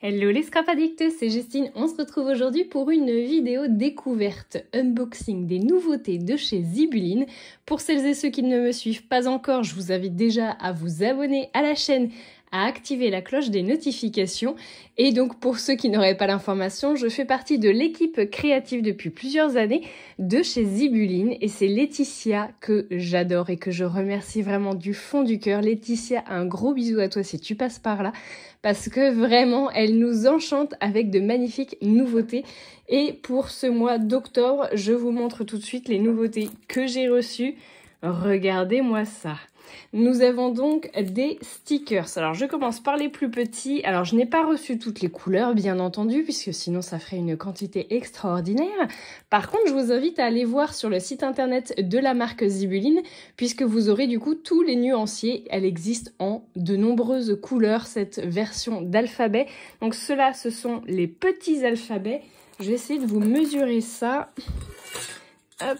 Hello les scrap addicts, c'est Justine. On se retrouve aujourd'hui pour une vidéo découverte, unboxing des nouveautés de chez Zibuline. Pour celles et ceux qui ne me suivent pas encore, je vous invite déjà à vous abonner à la chaîne, à activer la cloche des notifications. Et donc pour ceux qui n'auraient pas l'information, je fais partie de l'équipe créative depuis plusieurs années de chez Zibuline. Et c'est Laetitia que j'adore et que je remercie vraiment du fond du cœur. Laetitia, un gros bisou à toi si tu passes par là. Parce que vraiment, elle nous enchante avec de magnifiques nouveautés. Et pour ce mois d'octobre, je vous montre tout de suite les nouveautés que j'ai reçues. Regardez-moi ça. Nous avons donc des stickers. Alors, je commence par les plus petits. Alors, je n'ai pas reçu toutes les couleurs, bien entendu, puisque sinon, ça ferait une quantité extraordinaire. Par contre, je vous invite à aller voir sur le site internet de la marque Zibuline, puisque vous aurez du coup tous les nuanciers. Elle existe en de nombreuses couleurs, cette version d'alphabet. Donc, ceux-là, ce sont les petits alphabets. Je vais essayer de vous mesurer ça. Hop.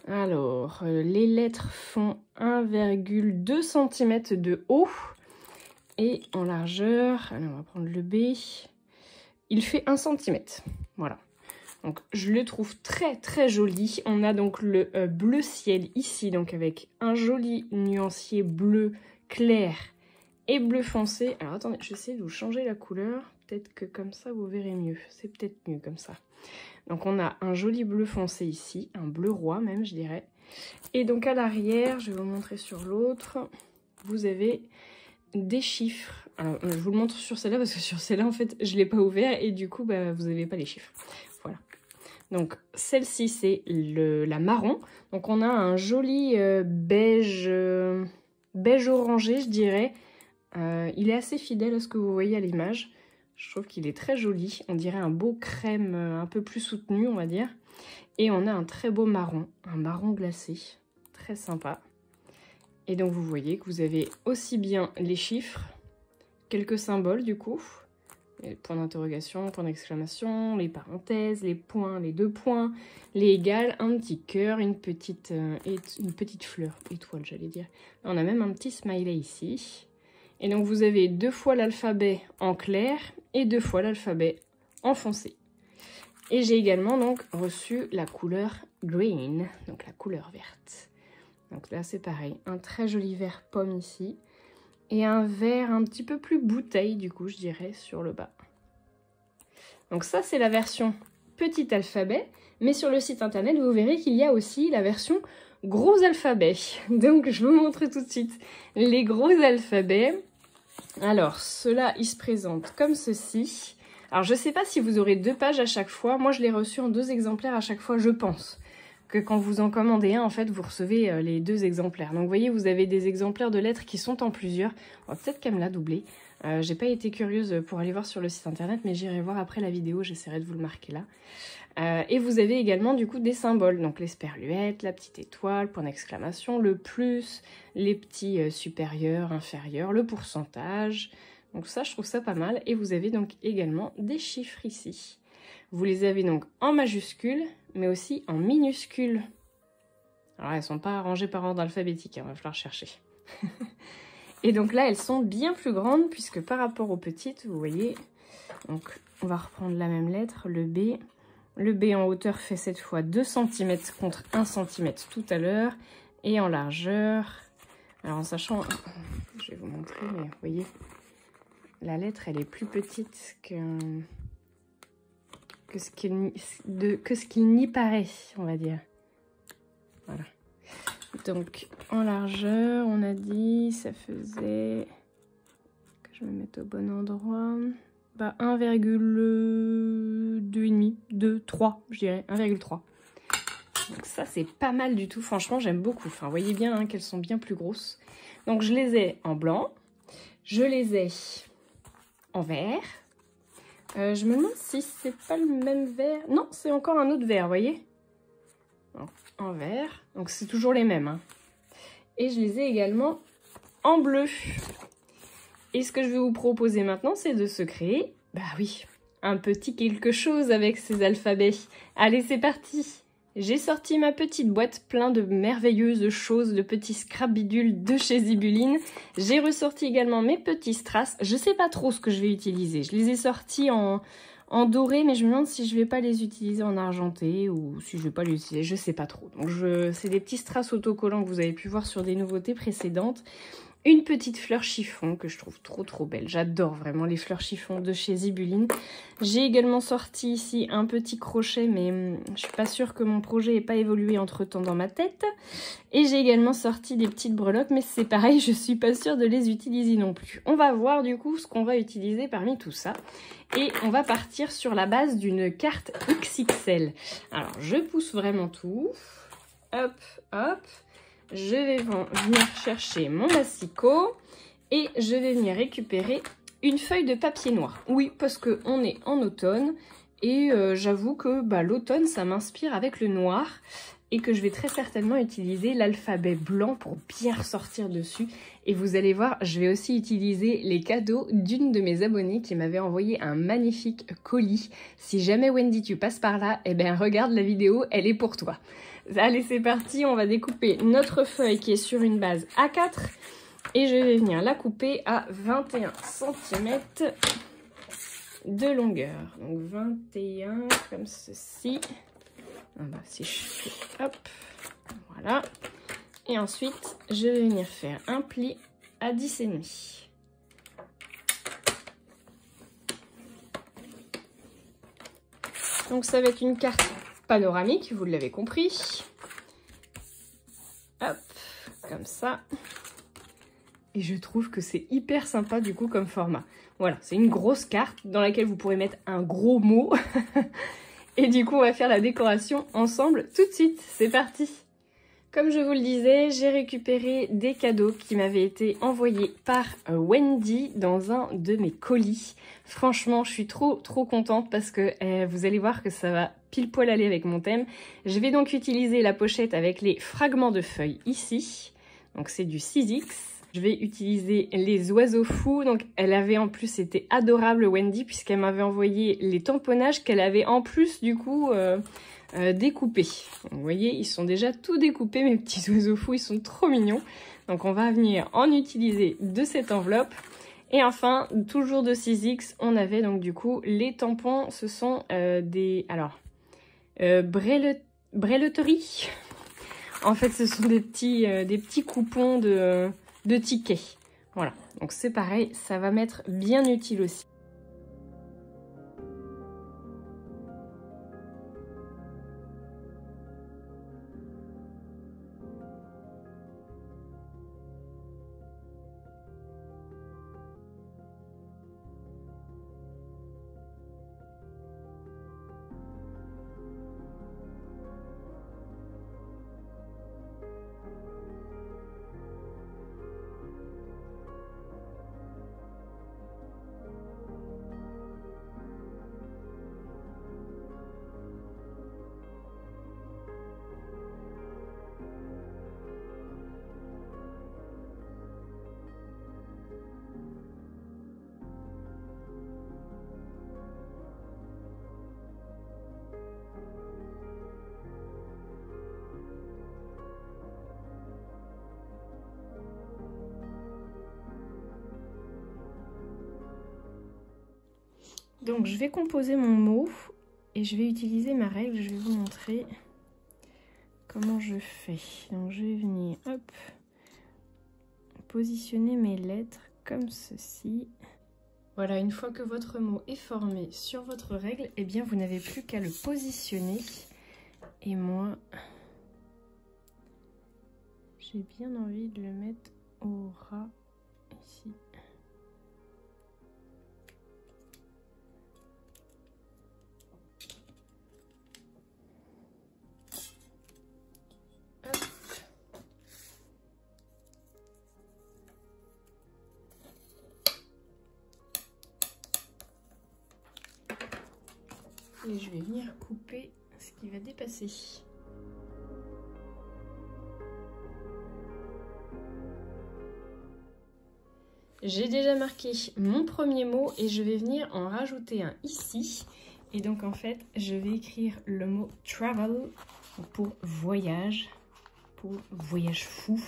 Alors, les lettres font 1,2 cm de haut et en largeur, allez, on va prendre le B, il fait 1 cm. Voilà. Donc, je le trouve très très joli. On a donc le bleu ciel ici, donc avec un joli nuancier bleu clair et bleu foncé. Alors, attendez, je vais essayer de vous changer la couleur. Peut-être que comme ça, vous verrez mieux. C'est peut-être mieux comme ça. Donc on a un joli bleu foncé ici, un bleu roi même je dirais. Et donc à l'arrière, je vais vous montrer sur l'autre, vous avez des chiffres. Alors je vous le montre sur celle-là parce que sur celle-là en fait je ne l'ai pas ouvert et du coup bah, vous n'avez pas les chiffres. Voilà. Donc celle-ci c'est la marron. Donc on a un joli beige orangé je dirais. Il est assez fidèle à ce que vous voyez à l'image. Je trouve qu'il est très joli. On dirait un beau crème un peu plus soutenu, on va dire. Et on a un très beau marron, un marron glacé. Très sympa. Et donc vous voyez que vous avez aussi bien les chiffres, quelques symboles du coup. Les points d'interrogation, points d'exclamation, les parenthèses, les points, les deux points, les égales, un petit cœur, une petite fleur, étoile j'allais dire. On a même un petit smiley ici. Et donc vous avez 2 fois l'alphabet en clair et 2 fois l'alphabet en foncé. Et j'ai également donc reçu la couleur green, donc la couleur verte. Donc là c'est pareil, un très joli vert pomme ici. Et un vert un petit peu plus bouteille du coup je dirais sur le bas. Donc ça c'est la version petit alphabet. Mais sur le site internet vous verrez qu'il y a aussi la version gros alphabet. Donc je vous montre tout de suite les gros alphabets. Alors, ceux-là, ils se présentent comme ceci. Alors, je ne sais pas si vous aurez 2 pages à chaque fois. Moi, je l'ai reçu en 2 exemplaires à chaque fois, je pense. Que quand vous en commandez un, en fait, vous recevez les 2 exemplaires. Donc, vous voyez, vous avez des exemplaires de lettres qui sont en plusieurs. On va peut-être qu'elle me l'a doublé. J'ai pas été curieuse pour aller voir sur le site internet, mais j'irai voir après la vidéo. J'essaierai de vous le marquer là. Et vous avez également du coup des symboles, donc l'esperluette, la petite étoile, point d'exclamation, le plus, les petits supérieurs, inférieurs, le pourcentage. Donc ça, je trouve ça pas mal. Et vous avez donc également des chiffres ici. Vous les avez donc en majuscules, mais aussi en minuscules. Alors elles ne sont pas rangées par ordre alphabétique, hein, va falloir chercher. Et donc là, elles sont bien plus grandes, puisque par rapport aux petites, vous voyez, donc on va reprendre la même lettre, le B. Le B en hauteur fait cette fois 2 cm contre 1 cm tout à l'heure. Et en largeur, alors en sachant, je vais vous montrer, mais vous voyez, la lettre elle est plus petite que ce qu'il n'y paraît, on va dire. Voilà. Donc en largeur, on a dit, ça faisait, que je me mette au bon endroit... Bah 1,2,5, 2, 3, je dirais, 1,3. Donc ça, c'est pas mal du tout. Franchement, j'aime beaucoup. Enfin, vous voyez bien hein, qu'elles sont bien plus grosses. Donc, je les ai en blanc. Je les ai en vert. Je me demande si c'est pas le même vert. Non, c'est encore un autre vert, vous voyez. Donc, en vert. Donc, c'est toujours les mêmes. Hein. Et je les ai également en bleu. Et ce que je vais vous proposer maintenant, c'est de se créer, bah oui, un petit quelque chose avec ces alphabets. Allez, c'est parti! J'ai sorti ma petite boîte plein de merveilleuses choses, de petits scrap bidules de chez Zibuline. J'ai ressorti également mes petits strass. Je sais pas trop ce que je vais utiliser. Je les ai sortis en doré, mais je me demande si je vais pas les utiliser en argenté ou si je vais pas les utiliser, je sais pas trop. Donc c'est des petits strass autocollants que vous avez pu voir sur des nouveautés précédentes. Une petite fleur chiffon que je trouve trop belle. J'adore vraiment les fleurs chiffon de chez Zibuline. J'ai également sorti ici un petit crochet, mais je suis pas sûre que mon projet n'ait pas évolué entre temps dans ma tête. Et j'ai également sorti des petites breloques, mais c'est pareil, je suis pas sûre de les utiliser non plus. On va voir du coup ce qu'on va utiliser parmi tout ça. Et on va partir sur la base d'une carte XXL. Alors je pousse vraiment tout. Hop, hop. Je vais venir chercher mon massicot et je vais venir récupérer une feuille de papier noir. Oui, parce qu'on est en automne et j'avoue que l'automne, ça m'inspire avec le noir et que je vais très certainement utiliser l'alphabet blanc pour bien ressortir dessus. Et vous allez voir, je vais aussi utiliser les cadeaux d'une de mes abonnées qui m'avait envoyé un magnifique colis. Si jamais Wendy, tu passes par là, eh bien regarde la vidéo, elle est pour toi. Allez, c'est parti, on va découper notre feuille qui est sur une base A4 et je vais venir la couper à 21 cm de longueur. Donc 21 comme ceci. Si je fais hop, voilà. Et ensuite, je vais venir faire un pli à 10,5. Donc ça va être une carte panoramique, vous l'avez compris. Hop, comme ça. Et je trouve que c'est hyper sympa du coup comme format. Voilà, c'est une grosse carte dans laquelle vous pourrez mettre un gros mot. Et du coup, on va faire la décoration ensemble tout de suite. C'est parti! Comme je vous le disais, j'ai récupéré des cadeaux qui m'avaient été envoyés par Wendy dans un de mes colis. Franchement, je suis trop contente parce que vous allez voir que ça va pile poil aller avec mon thème. Je vais donc utiliser la pochette avec les fragments de feuilles ici. Donc c'est du 6X. Je vais utiliser les oiseaux fous. Donc elle avait en plus été adorable Wendy puisqu'elle m'avait envoyé les tamponnages qu'elle avait en plus du coup découpés. Donc, vous voyez, ils sont déjà tout découpés mes petits oiseaux fous, ils sont trop mignons. Donc on va venir en utiliser de cette enveloppe. Et enfin, toujours de 6X, on avait donc du coup les tampons. Ce sont des... Alors, brelleterie. En fait, ce sont des petits coupons de tickets. Voilà, donc c'est pareil, ça va m'être bien utile aussi. Donc je vais composer mon mot et je vais utiliser ma règle, je vais vous montrer comment je fais. Donc je vais venir hop, positionner mes lettres comme ceci. Voilà, une fois que votre mot est formé sur votre règle, eh bien vous n'avez plus qu'à le positionner. Et moi, j'ai bien envie de le mettre au ras ici. Et je vais venir couper ce qui va dépasser. J'ai déjà marqué mon premier mot et je vais venir en rajouter un ici. Et donc en fait, je vais écrire le mot travel pour voyage fou.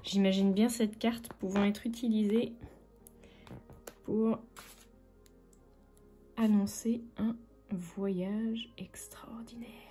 J'imagine bien cette carte pouvant être utilisée pour annoncer un voyage extraordinaire.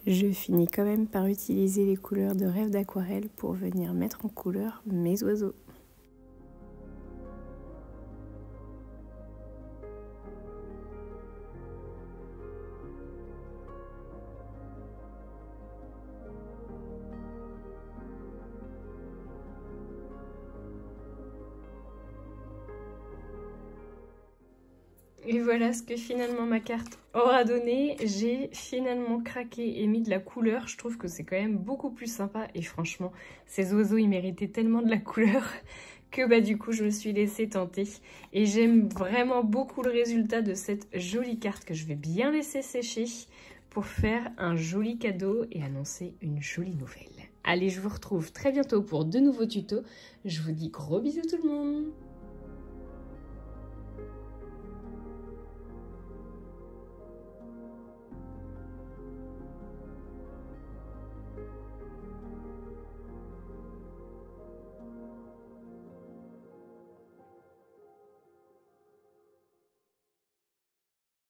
Je finis quand même par utiliser les couleurs de Rêve d'aquarelle pour venir mettre en couleur mes oiseaux. Et voilà ce que finalement ma carte aura donné. J'ai finalement craqué et mis de la couleur. Je trouve que c'est quand même beaucoup plus sympa. Et franchement, ces oiseaux, ils méritaient tellement de la couleur que bah du coup, je me suis laissée tenter. Et j'aime vraiment beaucoup le résultat de cette jolie carte que je vais bien laisser sécher pour faire un joli cadeau et annoncer une jolie nouvelle. Allez, je vous retrouve très bientôt pour de nouveaux tutos. Je vous dis gros bisous tout le monde!